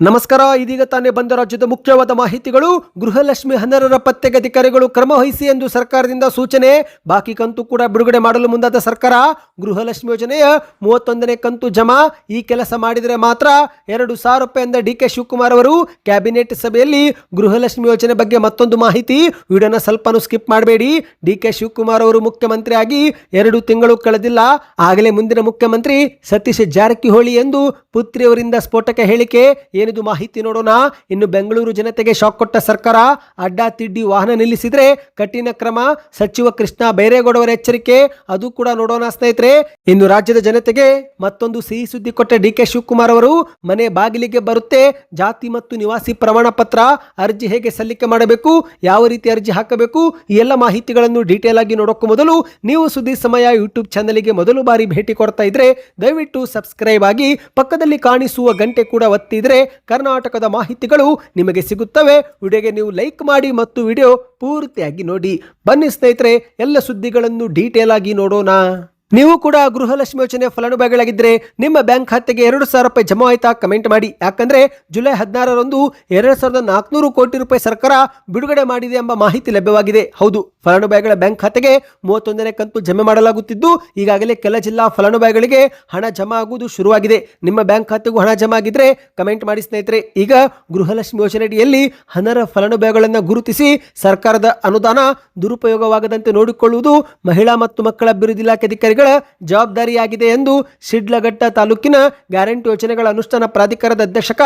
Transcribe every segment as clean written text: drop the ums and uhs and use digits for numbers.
ನಮಸ್ಕಾರ. ಇದೀಗ ತಾನೇ ಬಂದ ರಾಜ್ಯದ ಮುಖ್ಯವಾದ ಮಾಹಿತಿಗಳು. ಗೃಹಲಕ್ಷ್ಮಿ ಅನರ್ಹರ ಪತ್ತೆಗೆ ಅಧಿಕಾರಿಗಳು ಕ್ರಮ ವಹಿಸಿ ಎಂದು ಸರ್ಕಾರದಿಂದ ಸೂಚನೆ. ಬಾಕಿ ಕಂತು ಕೂಡ ಬಿಡುಗಡೆ ಮಾಡಲು ಮುಂದಾದ ಸರ್ಕಾರ. ಗೃಹಲಕ್ಷ್ಮಿ ಯೋಜನೆಯ 31ನೇ ಕಂತು ಜಮಾ. ಈ ಕೆಲಸ ಮಾಡಿದರೆ ಮಾತ್ರ 2,000 ರೂಪಾಯಿ ಎಂದ ಡಿಕೆ ಶಿವಕುಮಾರ್ ಅವರು. ಕ್ಯಾಬಿನೆಟ್ ಸಭೆಯಲ್ಲಿ ಗೃಹಲಕ್ಷ್ಮಿ ಯೋಜನೆ ಬಗ್ಗೆ ಮತ್ತೊಂದು ಮಾಹಿತಿ. ವಿಡಿಯೋನ ಸ್ವಲ್ಪನೂ ಸ್ಕಿಪ್ ಮಾಡಬೇಡಿ. ಡಿಕೆ ಶಿವಕುಮಾರ್ ಅವರು ಮುಖ್ಯಮಂತ್ರಿ ಆಗಿ 2 ತಿಂಗಳು ಕಳೆದಿಲ್ಲ. ಆಗಲೇ ಮುಂದಿನ ಮುಖ್ಯಮಂತ್ರಿ ಸತೀಶ್ ಜಾರಕಿಹೊಳಿ ಎಂದು ಪುತ್ರಿಯವರಿಂದ ಸ್ಫೋಟಕ ಹೇಳಿಕೆ. ಏನಿದು ಮಾಹಿತಿ ನೋಡೋಣ. ಇನ್ನು ಬೆಂಗಳೂರು ಜನತೆಗೆ ಶಾಕ್ ಕೊಟ್ಟ ಸರ್ಕಾರ. ಅಡ್ಡ ತಿಡ್ಡಿ ವಾಹನ ನಿಲ್ಲಿಸಿದ್ರೆ ಕಠಿಣ ಕ್ರಮ. ಸಚಿವ ಕೃಷ್ಣ ಬೈರೇಗೌಡ ಅವರ ಎಚ್ಚರಿಕೆ. ಅದು ಕೂಡ ನೋಡೋಣ ಸ್ನೇಹಿತರೆ. ಇನ್ನು ರಾಜ್ಯದ ಜನತೆಗೆ ಮತ್ತೊಂದು ಸಿಹಿ ಸುದ್ದಿ ಕೊಟ್ಟ ಡಿಕೆ ಶಿವಕುಮಾರ್ ಅವರು. ಮನೆ ಬಾಗಿಲಿಗೆ ಬರುತ್ತೆ ಜಾತಿ ಮತ್ತು ನಿವಾಸಿ ಪ್ರಮಾಣ ಪತ್ರ. ಅರ್ಜಿ ಹೇಗೆ ಸಲ್ಲಿಕೆ ಮಾಡಬೇಕು, ಯಾವ ರೀತಿ ಅರ್ಜಿ ಹಾಕಬೇಕು, ಈ ಎಲ್ಲ ಮಾಹಿತಿಗಳನ್ನು ಡೀಟೇಲ್ ಆಗಿ ನೋಡೋಕ್ಕೂ ಮೊದಲು ನೀವು ಸುದ್ದಿ ಸಮಯ ಯೂಟ್ಯೂಬ್ ಚಾನಲ್ಗೆ ಮೊದಲು ಬಾರಿ ಭೇಟಿ ಕೊಡ್ತಾ ಇದ್ರೆ ದಯವಿಟ್ಟು ಸಬ್ಸ್ಕ್ರೈಬ್ ಆಗಿ ಪಕ್ಕದಲ್ಲಿ ಕಾಣಿಸುವ ಗಂಟೆ ಕೂಡ ಒತ್ತಿದ್ರೆ ಕರ್ನಾಟಕದ ಮಾಹಿತಿಗಳು ನಿಮಗೆ ಸಿಗುತ್ತವೆ. ವಿಡಿಯೋಗೆ ನೀವು ಲೈಕ್ ಮಾಡಿ ಮತ್ತು ವಿಡಿಯೋ ಪೂರ್ತಿಯಾಗಿ ನೋಡಿ. ಬನ್ನಿ ಸ್ನೇಹಿತರೆ, ಎಲ್ಲ ಸುದ್ದಿಗಳನ್ನು ಡೀಟೇಲ್ ಆಗಿ ನೋಡೋಣ. ನೀವು ಕೂಡ ಗೃಹಲಕ್ಷ್ಮಿ ಯೋಜನೆ ಫಲಾನುಭವಿಗಳಾಗಿದ್ದರೆ ನಿಮ್ಮ ಬ್ಯಾಂಕ್ ಖಾತೆಗೆ 2,000 ರೂಪಾಯಿ ಜಮಾ ಆಯ್ತಾ ಕಮೆಂಟ್ ಮಾಡಿ. ಯಾಕಂದ್ರೆ ಜುಲೈ 16ರಂದು 2,400 ಕೋಟಿ ರೂಪಾಯಿ ಸರ್ಕಾರ ಬಿಡುಗಡೆ ಮಾಡಿದೆ ಎಂಬ ಮಾಹಿತಿ ಲಭ್ಯವಾಗಿದೆ. ಹೌದು, ಫಲಾನುಭವಿಗಳ ಬ್ಯಾಂಕ್ ಖಾತೆಗೆ 31ನೇ ಕಂತು ಜಮೆ ಮಾಡಲಾಗುತ್ತಿದ್ದು ಈಗಾಗಲೇ ಕೆಲ ಜಿಲ್ಲಾ ಫಲಾನುಭವಿಗಳಿಗೆ ಹಣ ಜಮಾ ಆಗುವುದು ಶುರುವಾಗಿದೆ. ನಿಮ್ಮ ಬ್ಯಾಂಕ್ ಖಾತೆಗೂ ಹಣ ಜಮಾ ಆಗಿದ್ರೆ ಕಮೆಂಟ್ ಮಾಡಿ ಸ್ನೇಹಿತರೆ. ಈಗ ಗೃಹಲಕ್ಷ್ಮಿ ಯೋಜನೆಯಡಿಯಲ್ಲಿ ಅನರ್ಹ ಫಲಾನುಭವಿಗಳನ್ನು ಗುರುತಿಸಿ ಸರ್ಕಾರದ ಅನುದಾನ ದುರುಪಯೋಗವಾಗದಂತೆ ನೋಡಿಕೊಳ್ಳುವುದು ಮಹಿಳಾ ಮತ್ತು ಮಕ್ಕಳ ಅಭಿವೃದ್ಧಿ ಇಲಾಖೆ ಅಧಿಕಾರಿಗಳ ಜವಾಬ್ದಾರಿಯಾಗಿದೆ ಎಂದು ಶಿಡ್ಲಘಟ್ಟ ತಾಲೂಕಿನ ಗ್ಯಾರಂಟಿ ಯೋಜನೆಗಳ ಅನುಷ್ಠಾನ ಪ್ರಾಧಿಕಾರದ ಅಧ್ಯಕ್ಷಕ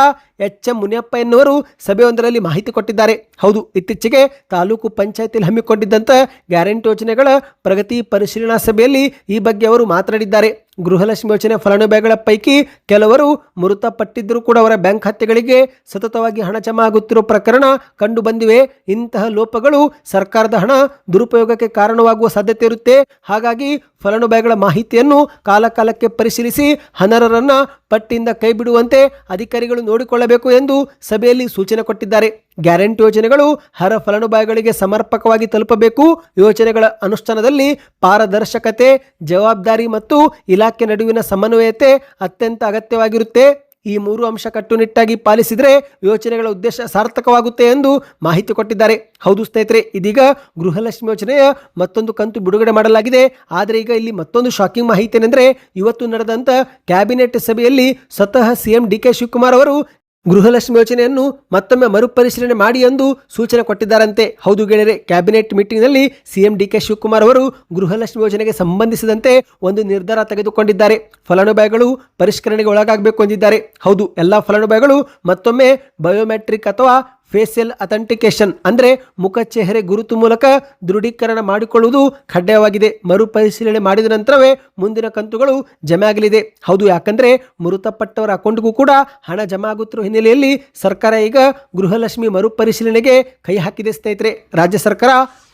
ಎಚ್.ಎಂ. ಮುನಿಯಪ್ಪ ಎನ್ನುವರು ಸಭೆಯೊಂದರಲ್ಲಿ ಮಾಹಿತಿ ಕೊಟ್ಟಿದ್ದಾರೆ. ಹೌದು, ಇತ್ತೀಚೆಗೆ ತಾಲೂಕು ಪಂಚಾಯತಿಯಲ್ಲಿ ಹಮ್ಮಿಕೊಂಡಿದ್ದಂತ ಗ್ಯಾರಂಟಿ ಯೋಜನೆಗಳ ಪ್ರಗತಿ ಪರಿಶೀಲನಾ ಸಭೆಯಲ್ಲಿ ಈ ಬಗ್ಗೆ ಅವರು ಮಾತನಾಡಿದ್ದಾರೆ. ಗೃಹಲಕ್ಷ್ಮಿ ಯೋಜನೆ ಫಲಾನುಭವಿಗಳ ಪೈಕಿ ಕೆಲವರು ಮೃತಪಟ್ಟಿದ್ದರೂ ಕೂಡ ಅವರ ಬ್ಯಾಂಕ್ ಖಾತೆಗಳಿಗೆ ಸತತವಾಗಿ ಹಣ ಜಮಾ ಆಗುತ್ತಿರುವ ಪ್ರಕರಣ ಕಂಡು ಬಂದಿವೆ. ಇಂತಹ ಲೋಪಗಳು ಸರ್ಕಾರದ ಹಣ ದುರುಪಯೋಗಕ್ಕೆ ಕಾರಣವಾಗುವ ಸಾಧ್ಯತೆ ಇರುತ್ತೆ. ಹಾಗಾಗಿ ಫಲಾನುಭವಿಗಳ ಮಾಹಿತಿಯನ್ನು ಕಾಲಕಾಲಕ್ಕೆ ಪರಿಶೀಲಿಸಿ ಅನರ್ಹರನ್ನ ಪಟ್ಟಿಯಿಂದ ಕೈ ಬಿಡುವಂತೆ ಅಧಿಕಾರಿಗಳು ನೋಡಿಕೊಳ್ಳಬೇಕು ಎಂದು ಸಭೆಯಲ್ಲಿ ಸೂಚನೆ ಕೊಟ್ಟಿದ್ದಾರೆ. ಗ್ಯಾರಂಟಿ ಯೋಜನೆಗಳು ಅರ್ಹ ಫಲಾನುಭವಿಗಳಿಗೆ ಸಮರ್ಪಕವಾಗಿ ತಲುಪಬೇಕು. ಯೋಜನೆಗಳ ಅನುಷ್ಠಾನದಲ್ಲಿ ಪಾರದರ್ಶಕತೆ, ಜವಾಬ್ದಾರಿ ಮತ್ತು ಇಲಾಖೆ ನಡುವಿನ ಸಮನ್ವಯತೆ ಅತ್ಯಂತ ಅಗತ್ಯವಾಗಿರುತ್ತೆ. ಈ 3 ಅಂಶ ಕಟ್ಟುನಿಟ್ಟಾಗಿ ಪಾಲಿಸಿದರೆ ಯೋಜನೆಗಳ ಉದ್ದೇಶ ಸಾರ್ಥಕವಾಗುತ್ತೆ ಎಂದು ಮಾಹಿತಿ ಕೊಟ್ಟಿದ್ದಾರೆ. ಹೌದು ಸ್ನೇಹಿತರೆ, ಇದೀಗ ಗೃಹಲಕ್ಷ್ಮಿ ಯೋಜನೆಯ ಮತ್ತೊಂದು ಕಂತು ಬಿಡುಗಡೆ ಮಾಡಲಾಗಿದೆ. ಆದರೆ ಈಗ ಇಲ್ಲಿ ಮತ್ತೊಂದು ಶಾಕಿಂಗ್ ಮಾಹಿತಿ ಏನೆಂದರೆ, ಇವತ್ತು ನಡೆದಂತ ಕ್ಯಾಬಿನೆಟ್ ಸಭೆಯಲ್ಲಿ ಸ್ವತಃ ಸಿಎಂ ಡಿಕೆ ಶಿವಕುಮಾರ್ ಅವರು ಗೃಹಲಕ್ಷ್ಮಿ ಯೋಜನೆಯನ್ನು ಮತ್ತೊಮ್ಮೆ ಮರುಪರಿಶೀಲನೆ ಮಾಡಿ ಎಂದು ಸೂಚನೆ ಕೊಟ್ಟಿದ್ದಾರಂತೆ. ಹೌದು ಗೆಳೆಯರೆ, ಕ್ಯಾಬಿನೆಟ್ ಮೀಟಿಂಗ್ನಲ್ಲಿ ಸಿಎಂ ಡಿಕೆ ಶಿವಕುಮಾರ್ ಅವರು ಗೃಹಲಕ್ಷ್ಮಿ ಯೋಜನೆಗೆ ಸಂಬಂಧಿಸಿದಂತೆ ಒಂದು ನಿರ್ಧಾರ ತೆಗೆದುಕೊಂಡಿದ್ದಾರೆ. ಫಲಾನುಭವಿಗಳು ಪರಿಷ್ಕರಣೆಗೆ ಒಳಗಾಗಬೇಕು ಎಂದಿದ್ದಾರೆ. ಹೌದು, ಎಲ್ಲ ಫಲಾನುಭವಿಗಳು ಮತ್ತೊಮ್ಮೆ ಬಯೋಮೆಟ್ರಿಕ್ ಅಥವಾ ಫೇಸಿಯಲ್ ಅಥೆಂಟಿಕೇಶನ್ ಅಂದರೆ ಮುಖ ಚೆಹರೆ ಗುರುತು ಮೂಲಕ ದೃಢೀಕರಣ ಮಾಡಿಕೊಳ್ಳುವುದು ಕಡ್ಡಾಯವಾಗಿದೆ. ಮರುಪರಿಶೀಲನೆ ಮಾಡಿದ ನಂತರವೇ ಮುಂದಿನ ಕಂತುಗಳು ಜಮೆ ಆಗಲಿದೆ. ಹೌದು, ಯಾಕಂದ್ರೆ ಮೃತಪಟ್ಟವರ ಅಕೌಂಟ್ಗೂ ಕೂಡ ಹಣ ಜಮಾ ಆಗುತ್ತಿರುವ ಹಿನ್ನೆಲೆಯಲ್ಲಿ ಸರ್ಕಾರ ಈಗ ಗೃಹಲಕ್ಷ್ಮಿ ಮರುಪರಿಶೀಲನೆಗೆ ಕೈ ಹಾಕಿದೆ ಸ್ನೇಹಿತರೆ. ರಾಜ್ಯ ಸರ್ಕಾರ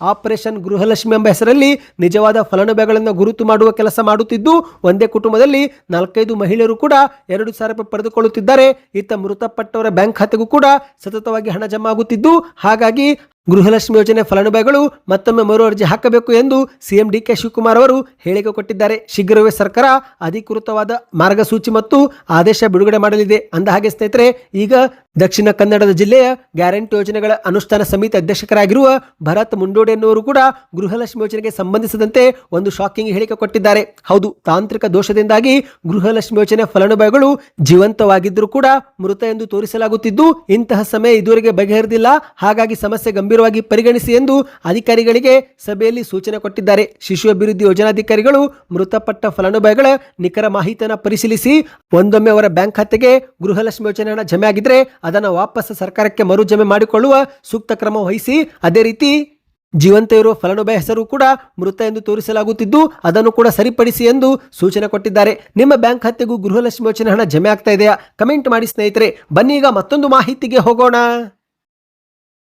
ಆಪರೇಷನ್ ಗೃಹಲಕ್ಷ್ಮಿ ಎಂಬ ಹೆಸರಲ್ಲಿ ನಿಜವಾದ ಫಲಾನುಭವಿಗಳನ್ನು ಗುರುತು ಮಾಡುವ ಕೆಲಸ ಮಾಡುತ್ತಿದ್ದು ಒಂದೇ ಕುಟುಂಬದಲ್ಲಿ 4-5 ಮಹಿಳೆಯರು ಕೂಡ 2,000 ರೂಪಾಯಿ ಪಡೆದುಕೊಳ್ಳುತ್ತಿದ್ದಾರೆ. ಇತ್ತ ಮೃತಪಟ್ಟವರ ಬ್ಯಾಂಕ್ ಖಾತೆಗೂ ಕೂಡ ಸತತವಾಗಿ ಹಣ ಜಮಾ ಆಗುತ್ತಿದ್ದು ಹಾಗಾಗಿ ಗೃಹಲಕ್ಷ್ಮಿ ಯೋಜನೆ ಫಲಾನುಭವಿಗಳು ಮತ್ತೊಮ್ಮೆ ಮರು ಅರ್ಜಿ ಹಾಕಬೇಕು ಎಂದು ಸಿಎಂ ಡಿಕೆ ಶಿವಕುಮಾರ್ ಅವರು ಹೇಳಿಕೆ ಕೊಟ್ಟಿದ್ದಾರೆ. ಶೀಘ್ರವೇ ಸರ್ಕಾರ ಅಧಿಕೃತವಾದ ಮಾರ್ಗಸೂಚಿ ಮತ್ತು ಆದೇಶ ಬಿಡುಗಡೆ ಮಾಡಲಿದೆ. ಅಂದ ಹಾಗೆ ಸ್ನೇಹಿತರೆ, ಈಗ ದಕ್ಷಿಣ ಕನ್ನಡದ ಜಿಲ್ಲೆಯ ಗ್ಯಾರಂಟಿ ಯೋಜನೆಗಳ ಅನುಷ್ಠಾನ ಸಮಿತಿ ಅಧ್ಯಕ್ಷರಾಗಿರುವ ಭರತ್ ಮುಂಡೋಡೆ ಎನ್ನುವರು ಕೂಡ ಗೃಹಲಕ್ಷ್ಮಿ ಯೋಜನೆಗೆ ಸಂಬಂಧಿಸಿದಂತೆ ಒಂದು ಶಾಕಿಂಗ್ ಹೇಳಿಕೆ ಕೊಟ್ಟಿದ್ದಾರೆ. ಹೌದು, ತಾಂತ್ರಿಕ ದೋಷದಿಂದಾಗಿ ಗೃಹಲಕ್ಷ್ಮಿ ಯೋಜನೆ ಫಲಾನುಭವಿಗಳು ಜೀವಂತವಾಗಿದ್ದರೂ ಕೂಡ ಮೃತ ಎಂದು ತೋರಿಸಲಾಗುತ್ತಿದ್ದು ಇಂತಹ ಸಮಯ ಇದುವರೆಗೆ ಬಗೆಹರಿದಿಲ್ಲ. ಹಾಗಾಗಿ ಸಮಸ್ಯೆ ಗಂಭೀರವಾಗಿ ಪರಿಗಣಿಸಿ ಎಂದು ಅಧಿಕಾರಿಗಳಿಗೆ ಸಭೆಯಲ್ಲಿ ಸೂಚನೆ ಕೊಟ್ಟಿದ್ದಾರೆ. ಶಿಶು ಅಭಿವೃದ್ಧಿ ಯೋಜನಾಧಿಕಾರಿಗಳು ಮೃತಪಟ್ಟ ಫಲಾನುಭವಿಗಳ ನಿಖರ ಮಾಹಿತಿಯನ್ನು ಪರಿಶೀಲಿಸಿ ಒಂದೊಮ್ಮೆ ಅವರ ಬ್ಯಾಂಕ್ ಖಾತೆಗೆ ಗೃಹಲಕ್ಷ್ಮಿ ಯೋಜನೆ ಹಣ ಜಮೆ ಆಗಿದ್ರೆ ಅದನ್ನು ವಾಪಸ್ ಸರ್ಕಾರಕ್ಕೆ ಮರು ಜಮೆ ಮಾಡಿಕೊಳ್ಳುವ ಸೂಕ್ತ ಕ್ರಮ ವಹಿಸಿ, ಅದೇ ರೀತಿ ಜೀವಂತ ಇರುವ ಫಲಾನುಭವಿ ಹೆಸರು ಕೂಡ ಮೃತ ಎಂದು ತೋರಿಸಲಾಗುತ್ತಿದ್ದು ಅದನ್ನು ಕೂಡ ಸರಿಪಡಿಸಿ ಎಂದು ಸೂಚನೆ ಕೊಟ್ಟಿದ್ದಾರೆ. ನಿಮ್ಮ ಬ್ಯಾಂಕ್ ಖಾತೆಗೂ ಗೃಹಲಕ್ಷ್ಮಿ ಯೋಜನೆ ಹಣ ಜಮೆ ಆಗ್ತಾ ಇದೆಯಾ ಕಮೆಂಟ್ ಮಾಡಿ ಸ್ನೇಹಿತರೆ. ಬನ್ನಿ ಈಗ ಮತ್ತೊಂದು ಮಾಹಿತಿಗೆ ಹೋಗೋಣ.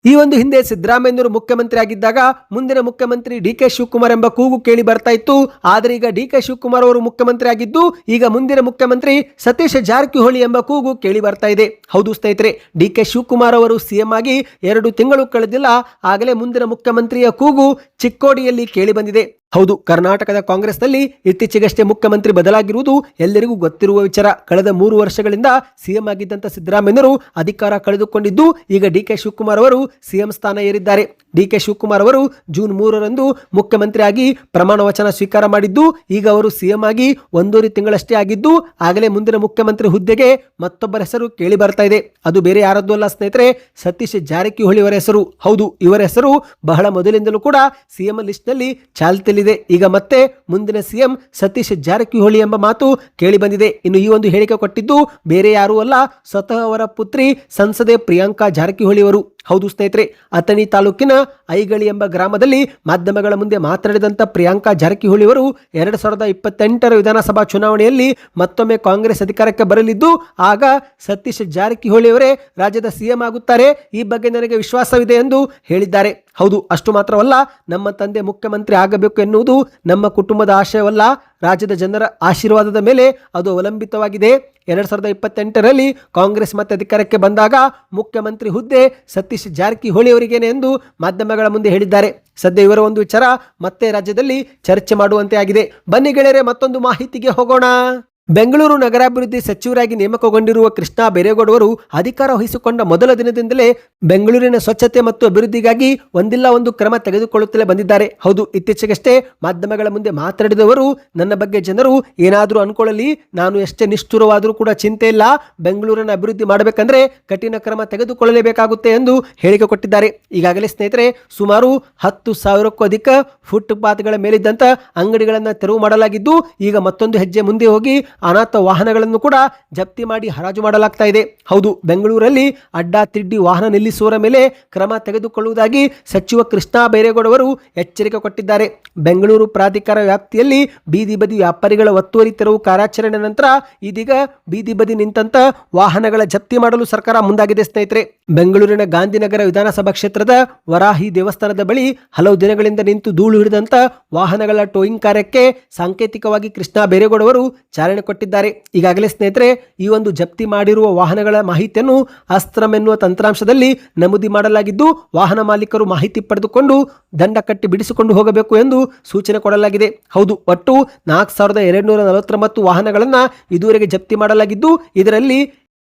ಈ ಒಂದು ಹಿಂದೆ ಸಿದ್ದರಾಮಯ್ಯನವರು ಮುಖ್ಯಮಂತ್ರಿ ಆಗಿದ್ದಾಗ ಮುಂದಿನ ಮುಖ್ಯಮಂತ್ರಿ ಡಿಕೆ ಶಿವಕುಮಾರ್ ಎಂಬ ಕೂಗು ಕೇಳಿ ಬರ್ತಾ ಇತ್ತು. ಆದರೆ ಈಗ ಡಿಕೆ ಶಿವಕುಮಾರ್ ಅವರು ಮುಖ್ಯಮಂತ್ರಿ ಆಗಿದ್ದು ಈಗ ಮುಂದಿನ ಮುಖ್ಯಮಂತ್ರಿ ಸತೀಶ್ ಜಾರಕಿಹೊಳಿ ಎಂಬ ಕೂಗು ಕೇಳಿ ಬರ್ತಾ ಇದೆ. ಹೌದು ಸ್ನೇಹಿತರೆ, ಡಿಕೆ ಶಿವಕುಮಾರ್ ಅವರು ಸಿಎಂ ಆಗಿ 2 ತಿಂಗಳು ಕಳೆದಿಲ್ಲ. ಆಗಲೇ ಮುಂದಿನ ಮುಖ್ಯಮಂತ್ರಿಯ ಕೂಗು ಚಿಕ್ಕೋಡಿಯಲ್ಲಿ ಕೇಳಿ ಬಂದಿದೆ. ಹೌದು, ಕರ್ನಾಟಕದ ಕಾಂಗ್ರೆಸ್ನಲ್ಲಿ ಇತ್ತೀಚೆಗಷ್ಟೇ ಮುಖ್ಯಮಂತ್ರಿ ಬದಲಾಗಿರುವುದು ಎಲ್ಲರಿಗೂ ಗೊತ್ತಿರುವ ವಿಚಾರ. ಕಳೆದ 3 ವರ್ಷಗಳಿಂದ ಸಿಎಂ ಆಗಿದ್ದಂಥ ಸಿದ್ದರಾಮಯ್ಯರು ಅಧಿಕಾರ ಕಳೆದುಕೊಂಡಿದ್ದು ಈಗ ಡಿಕೆ ಶಿವಕುಮಾರ್ ಅವರು ಸಿಎಂ ಸ್ಥಾನ ಏರಿದ್ದಾರೆ. ಡಿಕೆ ಶಿವಕುಮಾರ್ ಅವರು ಜೂನ್ 3ರಂದು ಮುಖ್ಯಮಂತ್ರಿ ಆಗಿ ಪ್ರಮಾಣ ವಚನ ಸ್ವೀಕಾರ ಮಾಡಿದ್ದು ಈಗ ಅವರು ಸಿಎಂ ಆಗಿ 1.5 ತಿಂಗಳಷ್ಟೇ ಆಗಿದ್ದು ಆಗಲೇ ಮುಂದಿನ ಮುಖ್ಯಮಂತ್ರಿ ಹುದ್ದೆಗೆ ಮತ್ತೊಬ್ಬರ ಹೆಸರು ಕೇಳಿ ಬರ್ತಾ ಇದೆ. ಅದು ಬೇರೆ ಯಾರದ್ದೂ ಅಲ್ಲ ಸ್ನೇಹಿತರೆ, ಸತೀಶ್ ಜಾರಕಿಹೊಳಿ ಅವರ ಹೆಸರು. ಹೌದು, ಇವರ ಹೆಸರು ಬಹಳ ಮೊದಲಿಂದಲೂ ಕೂಡ ಸಿಎಂ ಲಿಸ್ಟ್ ನಲ್ಲಿ ಚಾಲ್ತಿಯಲ್ಲಿದೆ. ಈಗ ಮತ್ತೆ ಮುಂದಿನ ಸಿಎಂ ಸತೀಶ್ ಜಾರಕಿಹೊಳಿ ಎಂಬ ಮಾತು ಕೇಳಿ ಬಂದಿದೆ. ಇನ್ನು ಈ ಒಂದು ಹೇಳಿಕೆ ಕೊಟ್ಟಿದ್ದು ಬೇರೆ ಯಾರೂ ಅಲ್ಲ, ಸ್ವತಃ ಅವರ ಪುತ್ರಿ ಸಂಸದೆ ಪ್ರಿಯಾಂಕಾ ಜಾರಕಿಹೊಳಿ ಅವರು. ಹೌದು ಸ್ನೇಹಿತರೆ, ಅಥಣಿ ತಾಲೂಕಿನ ಐಗಳಿ ಎಂಬ ಗ್ರಾಮದಲ್ಲಿ ಮಾಧ್ಯಮಗಳ ಮುಂದೆ ಮಾತನಾಡಿದಂಥ ಪ್ರಿಯಾಂಕಾ ಜಾರಕಿಹೊಳಿ ಅವರು 2028ರ ವಿಧಾನಸಭಾ ಚುನಾವಣೆಯಲ್ಲಿ ಮತ್ತೊಮ್ಮೆ ಕಾಂಗ್ರೆಸ್ ಅಧಿಕಾರಕ್ಕೆ ಬರಲಿದ್ದು ಆಗ ಸತೀಶ್ ಜಾರಕಿಹೊಳಿ ಅವರೇ ರಾಜ್ಯದ ಸಿಎಂ ಆಗುತ್ತಾರೆ, ಈ ಬಗ್ಗೆ ನನಗೆ ವಿಶ್ವಾಸವಿದೆ ಎಂದು ಹೇಳಿದ್ದಾರೆ. ಹೌದು, ಅಷ್ಟು ಮಾತ್ರವಲ್ಲ, ನಮ್ಮ ತಂದೆ ಮುಖ್ಯಮಂತ್ರಿ ಆಗಬೇಕು ಎನ್ನುವುದು ನಮ್ಮ ಕುಟುಂಬದ ಆಶಯವಲ್ಲ, ರಾಜ್ಯದ ಜನರ ಆಶೀರ್ವಾದದ ಮೇಲೆ ಅದು ಅವಲಂಬಿತವಾಗಿದೆ. 2028ರಲ್ಲಿ ಕಾಂಗ್ರೆಸ್ ಮತ್ತೆ ಅಧಿಕಾರಕ್ಕೆ ಬಂದಾಗ ಮುಖ್ಯಮಂತ್ರಿ ಹುದ್ದೆ ಸತೀಶ್ ಜಾರಕಿಹೊಳಿ ಅವರಿಗೇನೆ ಎಂದು ಮಾಧ್ಯಮಗಳ ಮುಂದೆ ಹೇಳಿದ್ದಾರೆ. ಸದ್ಯ ಇವರ ಒಂದು ವಿಚಾರ ಮತ್ತೆ ರಾಜ್ಯದಲ್ಲಿ ಚರ್ಚೆ ಮಾಡುವಂತೆ ಆಗಿದೆ. ಬನ್ನಿ ಗೆಳೆಯರೆ, ಮತ್ತೊಂದು ಮಾಹಿತಿಗೆ ಹೋಗೋಣ. ಬೆಂಗಳೂರು ನಗರಾಭಿವೃದ್ಧಿ ಸಚಿವರಾಗಿ ನೇಮಕಗೊಂಡಿರುವ ಕೃಷ್ಣ ಬೈರೇಗೌಡರು ಅಧಿಕಾರ ವಹಿಸಿಕೊಂಡ ಮೊದಲ ದಿನದಿಂದಲೇ ಬೆಂಗಳೂರಿನ ಸ್ವಚ್ಛತೆ ಮತ್ತು ಅಭಿವೃದ್ಧಿಗಾಗಿ ಒಂದಿಲ್ಲ ಒಂದು ಕ್ರಮ ತೆಗೆದುಕೊಳ್ಳುತ್ತಲೇ ಬಂದಿದ್ದಾರೆ. ಹೌದು, ಇತ್ತೀಚೆಗಷ್ಟೇ ಮಾಧ್ಯಮಗಳ ಮುಂದೆ ಮಾತನಾಡಿದವರು, ನನ್ನ ಬಗ್ಗೆ ಜನರು ಏನಾದರೂ ಅನ್ಕೊಳ್ಳಲಿ, ನಾನು ಎಷ್ಟೇ ನಿಷ್ಠುರವಾದರೂ ಕೂಡ ಚಿಂತೆ ಇಲ್ಲ, ಬೆಂಗಳೂರಿನ ಅಭಿವೃದ್ಧಿ ಮಾಡಬೇಕಂದ್ರೆ ಕಠಿಣ ಕ್ರಮ ತೆಗೆದುಕೊಳ್ಳಲೇಬೇಕಾಗುತ್ತೆ ಎಂದು ಹೇಳಿಕೆ ಕೊಟ್ಟಿದ್ದಾರೆ. ಈಗಾಗಲೇ ಸ್ನೇಹಿತರೆ, ಸುಮಾರು 10,000ಕ್ಕೂ ಅಧಿಕ ಫುಟ್ಪಾತ್ಗಳ ಮೇಲಿದ್ದಂಥ ಅಂಗಡಿಗಳನ್ನು ತೆರವು ಮಾಡಲಾಗಿದ್ದು ಈಗ ಮತ್ತೊಂದು ಹೆಜ್ಜೆ ಮುಂದೆ ಹೋಗಿ ಅನಾಥ ವಾಹನಗಳನ್ನು ಕೂಡ ಜಪ್ತಿ ಮಾಡಿ ಹರಾಜು ಮಾಡಲಾಗ್ತಾ ಇದೆ. ಹೌದು, ಬೆಂಗಳೂರಲ್ಲಿ ಅಡ್ಡ ತಿಡ್ಡಿ ವಾಹನ ನಿಲ್ಲಿಸುವವರ ಮೇಲೆ ಕ್ರಮ ತೆಗೆದುಕೊಳ್ಳುವುದಾಗಿ ಸಚಿವ ಕೃಷ್ಣ ಬೈರೇಗೌಡ ಎಚ್ಚರಿಕೆ ಕೊಟ್ಟಿದ್ದಾರೆ. ಬೆಂಗಳೂರು ಪ್ರಾಧಿಕಾರ ವ್ಯಾಪ್ತಿಯಲ್ಲಿ ಬೀದಿ ಬದಿ ವ್ಯಾಪಾರಿಗಳ ಒತ್ತುವರಿ ತೆರವು ಕಾರ್ಯಾಚರಣೆ ನಂತರ ಇದೀಗ ಬೀದಿ ಬದಿ ನಿಂತಂತ ವಾಹನಗಳ ಜಪ್ತಿ ಮಾಡಲು ಸರ್ಕಾರ ಮುಂದಾಗಿದೆ. ಸ್ನೇಹಿತರೆ, ಬೆಂಗಳೂರಿನ ಗಾಂಧಿನಗರ ವಿಧಾನಸಭಾ ಕ್ಷೇತ್ರದ ವರಾಹಿ ದೇವಸ್ಥಾನದ ಬಳಿ ಹಲವು ದಿನಗಳಿಂದ ನಿಂತು ಧೂಳು ಹಿಡಿದಂತ ವಾಹನಗಳ ಟೋಯಿಂಗ್ ಕಾರ್ಯಕ್ಕೆ ಸಾಂಕೇತಿಕವಾಗಿ ಕೃಷ್ಣ ಬೈರೇಗೌಡ ಅವರು ಚಾಲನೆ ಕೊಟ್ಟಿದ್ದಾರೆ. ಈಗಾಗಲೇ ಸ್ನೇಹಿತರೆ, ಈ ಒಂದು ಜಪ್ತಿ ಮಾಡಿರುವ ವಾಹನಗಳ ಮಾಹಿತಿಯನ್ನು ಅಸ್ತ್ರಂ ಎನ್ನುವ ತಂತ್ರಾಂಶದಲ್ಲಿ ನಮೂದಿ ಮಾಡಲಾಗಿದ್ದು ವಾಹನ ಮಾಲೀಕರು ಮಾಹಿತಿ ಪಡೆದುಕೊಂಡು ದಂಡ ಕಟ್ಟಿ ಬಿಡಿಸಿಕೊಂಡು ಹೋಗಬೇಕು ಎಂದು ಸೂಚನೆ ಕೊಡಲಾಗಿದೆ. ಹೌದು, ಒಟ್ಟು 4,249 ವಾಹನಗಳನ್ನು ಇದುವರೆಗೆ ಜಪ್ತಿ ಮಾಡಲಾಗಿದ್ದು ಇದರಲ್ಲಿ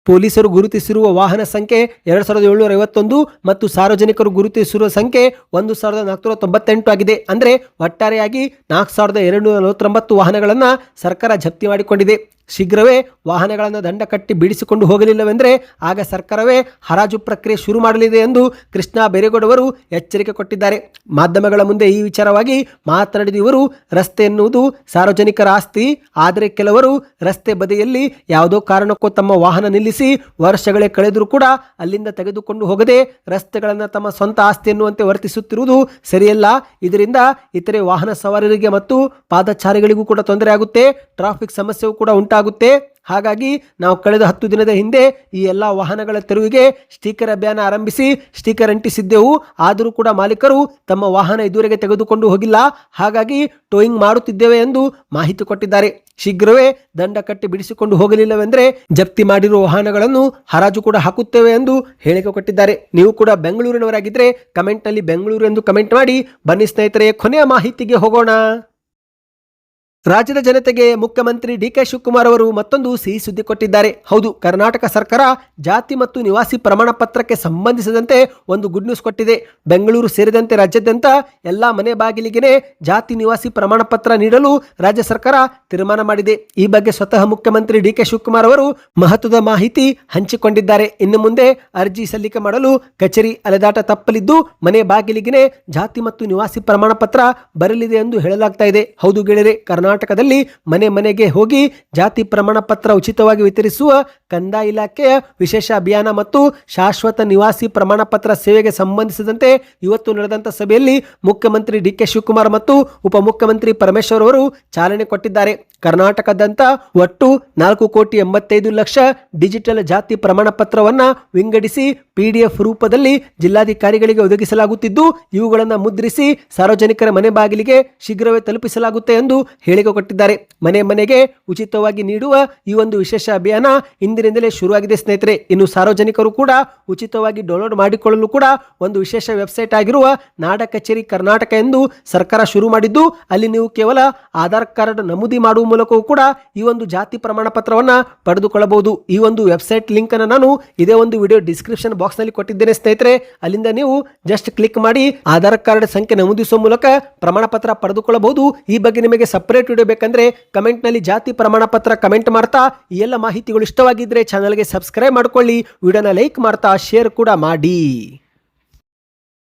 ಪೊಲೀಸರು ಗುರುತಿಸಿರುವ ವಾಹನ ಸಂಖ್ಯೆ 2,751 ಮತ್ತು ಸಾರ್ವಜನಿಕರು ಗುರುತಿಸಿರುವ ಸಂಖ್ಯೆ 1,498 ಆಗಿದೆ. ಅಂದರೆ ಒಟ್ಟಾರೆಯಾಗಿ 4,249 ವಾಹನಗಳನ್ನು ಸರ್ಕಾರ ಜಪ್ತಿ ಮಾಡಿಕೊಂಡಿದೆ. ಶೀಘ್ರವೇ ವಾಹನಗಳನ್ನು ದಂಡ ಕಟ್ಟಿ ಬಿಡಿಸಿಕೊಂಡು ಹೋಗಲಿಲ್ಲವೆಂದರೆ ಆಗ ಸರ್ಕಾರವೇ ಹರಾಜು ಪ್ರಕ್ರಿಯೆ ಶುರು ಮಾಡಲಿದೆ ಎಂದು ಕೃಷ್ಣ ಬೈರೇಗೌಡ ಅವರು ಎಚ್ಚರಿಕೆ ಕೊಟ್ಟಿದ್ದಾರೆ. ಮಾಧ್ಯಮಗಳ ಮುಂದೆ ಈ ವಿಚಾರವಾಗಿ ಮಾತನಾಡಿದ ಇವರು, ರಸ್ತೆ ಎನ್ನುವುದು ಸಾರ್ವಜನಿಕರ ಆಸ್ತಿ, ಆದರೆ ಕೆಲವರು ರಸ್ತೆ ಬದಿಯಲ್ಲಿ ಯಾವುದೋ ಕಾರಣಕ್ಕೂ ತಮ್ಮ ವಾಹನ ನಿಲ್ಲಿಸಿ ವರ್ಷಗಳೇ ಕಳೆದರೂ ಕೂಡ ಅಲ್ಲಿಂದ ತೆಗೆದುಕೊಂಡು ಹೋಗದೆ ರಸ್ತೆಗಳನ್ನು ತಮ್ಮ ಸ್ವಂತ ಆಸ್ತಿ ಎನ್ನುವಂತೆ ವರ್ತಿಸುತ್ತಿರುವುದು ಸರಿಯಲ್ಲ. ಇದರಿಂದ ಇತರೆ ವಾಹನ ಸವಾರರಿಗೆ ಮತ್ತು ಪಾದಚಾರಿಗಳಿಗೂ ಕೂಡ ತೊಂದರೆ ಆಗುತ್ತೆ, ಟ್ರಾಫಿಕ್ ಸಮಸ್ಯೆಯೂ ಕೂಡ ಉಂಟಾಗುತ್ತೆ. ಹಾಗಾಗಿ ನಾವು ಕಳೆದ 10 ದಿನದ ಹಿಂದೆ ಈ ಎಲ್ಲ ವಾಹನಗಳ ತೆರವಿಗೆ ಸ್ಟಿಕ್ಕರ್ ಅಭಿಯಾನ ಆರಂಭಿಸಿ ಸ್ಟಿಕ್ಕರ್ ಅಂಟಿಸಿದ್ದೆವು. ಆದರೂ ಕೂಡ ಮಾಲೀಕರು ತಮ್ಮ ವಾಹನ ಇದುವರೆಗೆ ತೆಗೆದುಕೊಂಡು ಹೋಗಿಲ್ಲ, ಹಾಗಾಗಿ ಟೋಯಿಂಗ್ ಮಾಡುತ್ತಿದ್ದೇವೆ ಎಂದು ಮಾಹಿತಿ ಕೊಟ್ಟಿದ್ದಾರೆ. ಶೀಘ್ರವೇ ದಂಡ ಕಟ್ಟಿ ಬಿಡಿಸಿಕೊಂಡು ಹೋಗಲಿಲ್ಲವೆಂದರೆ ಜಪ್ತಿ ಮಾಡಿರುವ ವಾಹನಗಳನ್ನು ಹರಾಜು ಕೂಡ ಹಾಕುತ್ತೇವೆ ಎಂದು ಹೇಳಿಕೆ ಕೊಟ್ಟಿದ್ದಾರೆ. ನೀವು ಕೂಡ ಬೆಂಗಳೂರಿನವರಾಗಿದ್ದರೆ ಕಮೆಂಟ್ನಲ್ಲಿ ಬೆಂಗಳೂರು ಎಂದು ಕಮೆಂಟ್ ಮಾಡಿ. ಬನ್ನಿ ಸ್ನೇಹಿತರೆ, ಕೊನೆಯ ಮಾಹಿತಿಗೆ ಹೋಗೋಣ. ರಾಜ್ಯದ ಜನತೆಗೆ ಮುಖ್ಯಮಂತ್ರಿ ಡಿಕೆ ಶಿವಕುಮಾರ್ ಅವರು ಮತ್ತೊಂದು ಸಿಹಿ ಸುದ್ದಿ ಕೊಟ್ಟಿದ್ದಾರೆ. ಹೌದು, ಕರ್ನಾಟಕ ಸರ್ಕಾರ ಜಾತಿ ಮತ್ತು ನಿವಾಸಿ ಪ್ರಮಾಣ ಪತ್ರಕ್ಕೆ ಸಂಬಂಧಿಸಿದಂತೆ ಒಂದು ಗುಡ್ ನ್ಯೂಸ್ ಕೊಟ್ಟಿದೆ. ಬೆಂಗಳೂರು ಸೇರಿದಂತೆ ರಾಜ್ಯಾದ್ಯಂತ ಎಲ್ಲಾ ಮನೆ ಬಾಗಿಲಿಗೆ ಜಾತಿ ನಿವಾಸಿ ಪ್ರಮಾಣ ಪತ್ರ ನೀಡಲು ರಾಜ್ಯ ಸರ್ಕಾರ ತೀರ್ಮಾನ ಮಾಡಿದೆ. ಈ ಬಗ್ಗೆ ಸ್ವತಃ ಮುಖ್ಯಮಂತ್ರಿ ಡಿಕೆ ಶಿವಕುಮಾರ್ ಅವರು ಮಹತ್ವದ ಮಾಹಿತಿ ಹಂಚಿಕೊಂಡಿದ್ದಾರೆ. ಇನ್ನು ಮುಂದೆ ಅರ್ಜಿ ಸಲ್ಲಿಕೆ ಮಾಡಲು ಕಚೇರಿ ಅಲೆದಾಟ ತಪ್ಪಲಿದ್ದು ಮನೆ ಬಾಗಿಲಿಗೆ ಜಾತಿ ಮತ್ತು ನಿವಾಸಿ ಪ್ರಮಾಣ ಪತ್ರ ಬರಲಿದೆ ಎಂದು ಹೇಳಲಾಗ್ತಾ ಇದೆ. ಹೌದು ಗೆಳೆಯರೆ, ಕರ್ನಾಟಕದಲ್ಲಿ ಮನೆ ಮನೆಗೆ ಹೋಗಿ ಜಾತಿ ಪ್ರಮಾಣ ಪತ್ರ ಉಚಿತವಾಗಿ ವಿತರಿಸುವ ಕಂದಾಯ ಇಲಾಖೆಯ ವಿಶೇಷ ಅಭಿಯಾನ ಮತ್ತು ಶಾಶ್ವತ ನಿವಾಸಿ ಪ್ರಮಾಣ ಪತ್ರ ಸೇವೆಗೆ ಸಂಬಂಧಿಸಿದಂತೆ ಇವತ್ತು ನಡೆದಂತ ಸಭೆಯಲ್ಲಿ ಮುಖ್ಯಮಂತ್ರಿ ಡಿಕೆ ಶಿವಕುಮಾರ್ ಮತ್ತು ಉಪಮುಖ್ಯಮಂತ್ರಿ ಪರಮೇಶ್ವರ್ ಅವರು ಚಾಲನೆ ಕೊಟ್ಟಿದ್ದಾರೆ. ಕರ್ನಾಟಕದಂತ ಒಟ್ಟು 4,85,00,000 ಡಿಜಿಟಲ್ ಜಾತಿ ಪ್ರಮಾಣ ಪತ್ರವನ್ನ ವಿಂಗಡಿಸಿ PDF ರೂಪದಲ್ಲಿ ಜಿಲ್ಲಾಧಿಕಾರಿಗಳಿಗೆ ಒದಗಿಸಲಾಗುತ್ತಿದ್ದು ಇವುಗಳನ್ನು ಮುದ್ರಿಸಿ ಸಾರ್ವಜನಿಕರ ಮನೆ ಬಾಗಿಲಿಗೆ ಶೀಘ್ರವೇ ತಲುಪಿಸಲಾಗುತ್ತೆ ಎಂದು ಹೇಳಿಕೆ ಕೊಟ್ಟಿದ್ದಾರೆ. ಮನೆ ಮನೆಗೆ ಉಚಿತವಾಗಿ ನೀಡುವ ಈ ಒಂದು ವಿಶೇಷ ಅಭಿಯಾನ ಇಂದಿನಿಂದಲೇ ಶುರುವಾಗಿದೆ ಸ್ನೇಹಿತರೆ. ಇನ್ನು ಸಾರ್ವಜನಿಕರು ಕೂಡ ಉಚಿತವಾಗಿ ಡೌನ್ಲೋಡ್ ಮಾಡಿಕೊಳ್ಳಲು ಕೂಡ ಒಂದು ವಿಶೇಷ ವೆಬ್ಸೈಟ್ ಆಗಿರುವ ನಾಡ ಕಚೇರಿ ಕರ್ನಾಟಕ ಎಂದು ಸರ್ಕಾರ ಶುರು ಮಾಡಿದ್ದು, ಅಲ್ಲಿ ನೀವು ಕೇವಲ ಆಧಾರ್ ಕಾರ್ಡ್ ನಮೂದಿ ಮಾಡುವ ಮೂಲಕವೂ ಕೂಡ ಈ ಒಂದು ಜಾತಿ ಪ್ರಮಾಣ ಪತ್ರವನ್ನ ಪಡೆದುಕೊಳ್ಳಬಹುದು. ಈ ಒಂದು ವೆಬ್ಸೈಟ್ ಲಿಂಕ್ ಅನ್ನು ನಾನು ಇದೇ ಒಂದು ವಿಡಿಯೋ ಡಿಸ್ಕ್ರಿಪ್ಷನ್ ಬಾಕ್ಸ್ ನಲ್ಲಿ ಕೊಟ್ಟಿದ್ದೇನೆ ಸ್ನೇಹಿತರೆ. ಅಲ್ಲಿಂದ ನೀವು ಜಸ್ಟ್ ಕ್ಲಿಕ್ ಮಾಡಿ ಆಧಾರ್ ಕಾರ್ಡ್ ಸಂಖ್ಯೆ ನಮೂದಿಸುವ ಮೂಲಕ ಪ್ರಮಾಣ ಪತ್ರ ಪಡೆದುಕೊಳ್ಳಬಹುದು. ಈ ಬಗ್ಗೆ ನಿಮಗೆ ಸಪರೇಟ್ ವಿಡಿಯೋ ಬೇಕಂದ್ರೆ ಕಮೆಂಟ್ ನಲ್ಲಿ ಜಾತಿ ಪ್ರಮಾಣ ಪತ್ರ ಕಮೆಂಟ್ ಮಾಡ್ತಾ ಈ ಎಲ್ಲ ಮಾಹಿತಿಗಳು ಇಷ್ಟವಾಗಿದ್ರೆ ಚಾನಲ್ಗೆ ಸಬ್ಸ್ಕ್ರೈಬ್ ಮಾಡ್ಕೊಳ್ಳಿ, ವಿಡಿಯೋನ ಲೈಕ್ ಮಾಡ್ತಾ ಶೇರ್ ಕೂಡ ಮಾಡಿ.